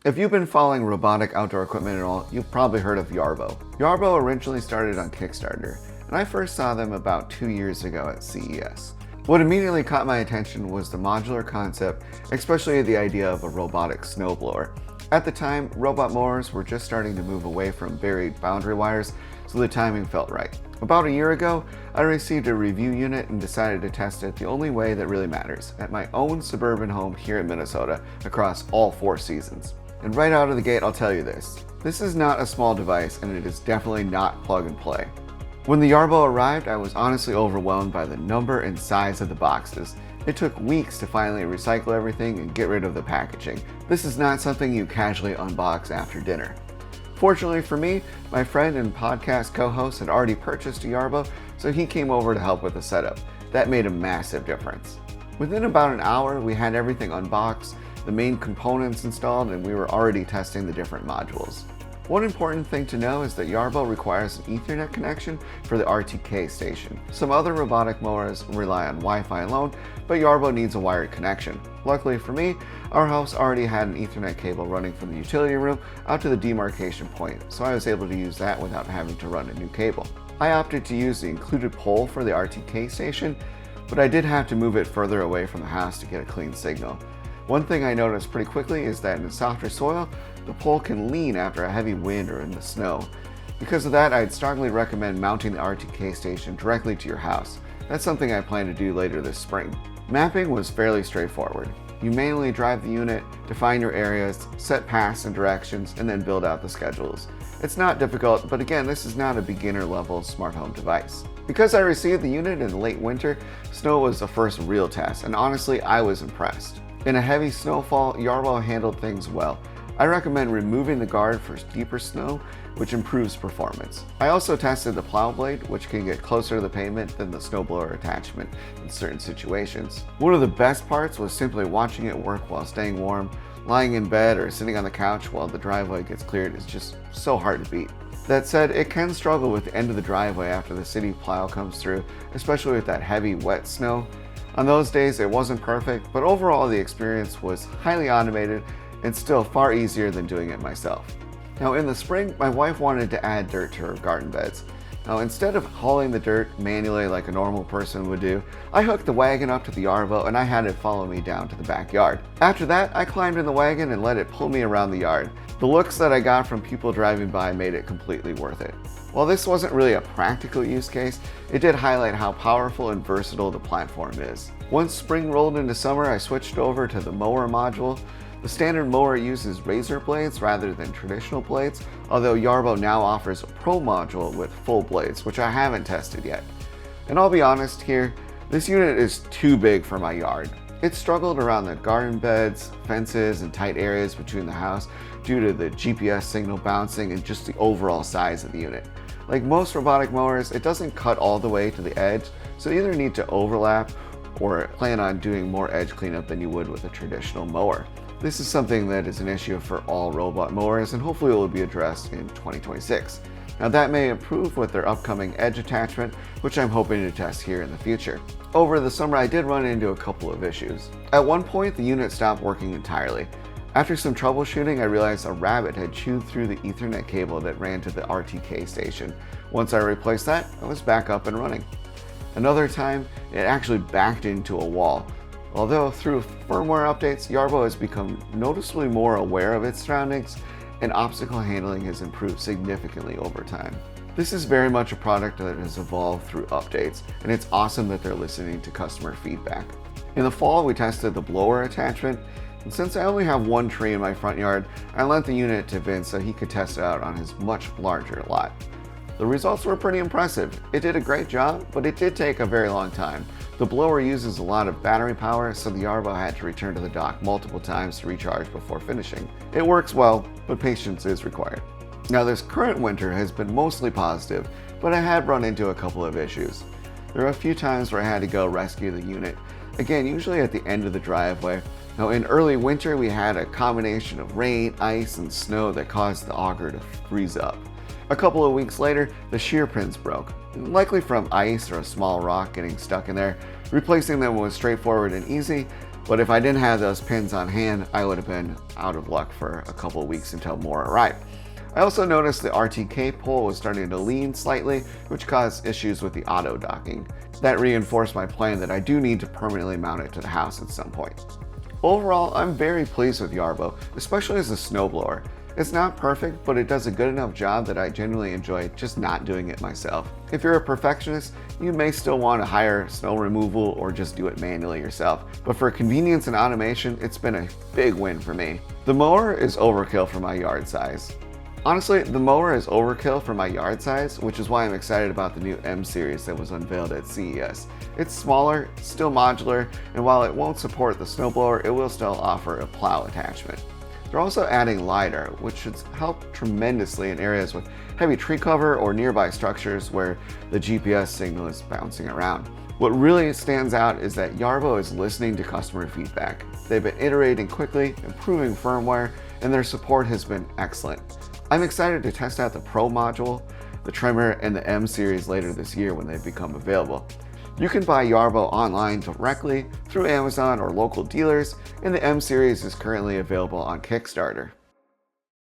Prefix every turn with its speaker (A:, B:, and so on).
A: If you've been following robotic outdoor equipment at all, you've probably heard of Yarbo. Yarbo originally started on Kickstarter, and I first saw them about 2 years ago at CES. What immediately caught my attention was the modular concept, especially the idea of a robotic snowblower. At the time, robot mowers were just starting to move away from buried boundary wires, so the timing felt right. About a year ago, I received a review unit and decided to test it the only way that really matters, at my own suburban home here in Minnesota, across all 4 seasons. And right out of the gate, I'll tell you this. This is not a small device, and it is definitely not plug and play. When the Yarbo arrived, I was honestly overwhelmed by the number and size of the boxes. It took weeks to finally recycle everything and get rid of the packaging. This is not something you casually unbox after dinner. Fortunately for me, my friend and podcast co-host had already purchased a Yarbo, so he came over to help with the setup. That made a massive difference. Within about an hour, we had everything unboxed, the main components installed, and we were already testing the different modules. One important thing to know is that Yarbo requires an Ethernet connection for the RTK station. Some other robotic mowers rely on Wi-Fi alone, but Yarbo needs a wired connection. Luckily for me, our house already had an Ethernet cable running from the utility room out to the demarcation point, so I was able to use that without having to run a new cable. I opted to use the included pole for the RTK station, but I did have to move it further away from the house to get a clean signal. One thing I noticed pretty quickly is that in softer soil, the pole can lean after a heavy wind or in the snow. Because of that, I'd strongly recommend mounting the RTK station directly to your house. That's something I plan to do later this spring. Mapping was fairly straightforward. You manually drive the unit, define your areas, set paths and directions, and then build out the schedules. It's not difficult, but again, this is not a beginner level smart home device. Because I received the unit in late winter, snow was the first real test, and honestly, I was impressed. In a heavy snowfall, Yarbo handled things well. I recommend removing the guard for deeper snow, which improves performance. I also tested the plow blade, which can get closer to the pavement than the snowblower attachment in certain situations. One of the best parts was simply watching it work while staying warm. Lying in bed or sitting on the couch while the driveway gets cleared is just so hard to beat. That said, it can struggle with the end of the driveway after the city plow comes through, especially with that heavy, wet snow. On those days, it wasn't perfect, but overall the experience was highly automated and still far easier than doing it myself. Now in the spring, my wife wanted to add dirt to her garden beds. Now instead of hauling the dirt manually like a normal person would do, I hooked the wagon up to the Yarbo and I had it follow me down to the backyard. After that, I climbed in the wagon and let it pull me around the yard. The looks that I got from people driving by made it completely worth it. While this wasn't really a practical use case, it did highlight how powerful and versatile the platform is. Once spring rolled into summer, I switched over to the mower module. The standard mower uses razor blades rather than traditional blades, although Yarbo now offers a Pro module with full blades, which I haven't tested yet. And I'll be honest here, this unit is too big for my yard. It struggled around the garden beds, fences, and tight areas between the house due to the GPS signal bouncing and just the overall size of the unit. Like most robotic mowers, it doesn't cut all the way to the edge, so you either need to overlap or plan on doing more edge cleanup than you would with a traditional mower. This is something that is an issue for all robot mowers and hopefully will be addressed in 2026. Now that may improve with their upcoming edge attachment, which I'm hoping to test here in the future. Over the summer, I did run into a couple of issues. At one point, the unit stopped working entirely. After some troubleshooting, I realized a rabbit had chewed through the Ethernet cable that ran to the RTK station. Once I replaced that, I was back up and running. Another time, it actually backed into a wall. Although through firmware updates, Yarbo has become noticeably more aware of its surroundings, and obstacle handling has improved significantly over time. This is very much a product that has evolved through updates, and it's awesome that they're listening to customer feedback. In the fall, we tested the blower attachment, and since I only have one tree in my front yard, I lent the unit to Vince so he could test it out on his much larger lot. The results were pretty impressive. It did a great job, but it did take a very long time. The blower uses a lot of battery power, so the Yarbo had to return to the dock multiple times to recharge before finishing. It works well, but patience is required. Now this current winter has been mostly positive, but I had run into a couple of issues. There were a few times where I had to go rescue the unit, again usually at the end of the driveway. Now in early winter we had a combination of rain, ice, and snow that caused the auger to freeze up. A couple of weeks later, the shear pins broke, likely from ice or a small rock getting stuck in there. Replacing them was straightforward and easy, But if I didn't have those pins on hand, I would have been out of luck for a couple of weeks until more arrived. I also noticed the RTK pole was starting to lean slightly, which caused issues with the auto docking. That reinforced my plan that I do need to permanently mount it to the house at some point. Overall, I'm very pleased with Yarbo, especially as a snowblower. It's not perfect, but it does a good enough job that I genuinely enjoy just not doing it myself. If you're a perfectionist, you may still want to hire snow removal or just do it manually yourself. But for convenience and automation, it's been a big win for me. The mower is overkill for my yard size. Honestly, the mower is overkill for my yard size, which is why I'm excited about the new M series that was unveiled at CES. It's smaller, still modular, and while it won't support the snowblower, it will still offer a plow attachment. They're also adding LiDAR, which should help tremendously in areas with heavy tree cover or nearby structures where the GPS signal is bouncing around. What really stands out is that Yarbo is listening to customer feedback. They've been iterating quickly, improving firmware, and their support has been excellent. I'm excited to test out the Pro module, the trimmer, and the M series later this year when they become available. You can buy Yarbo online directly through Amazon or local dealers, and the M series is currently available on Kickstarter.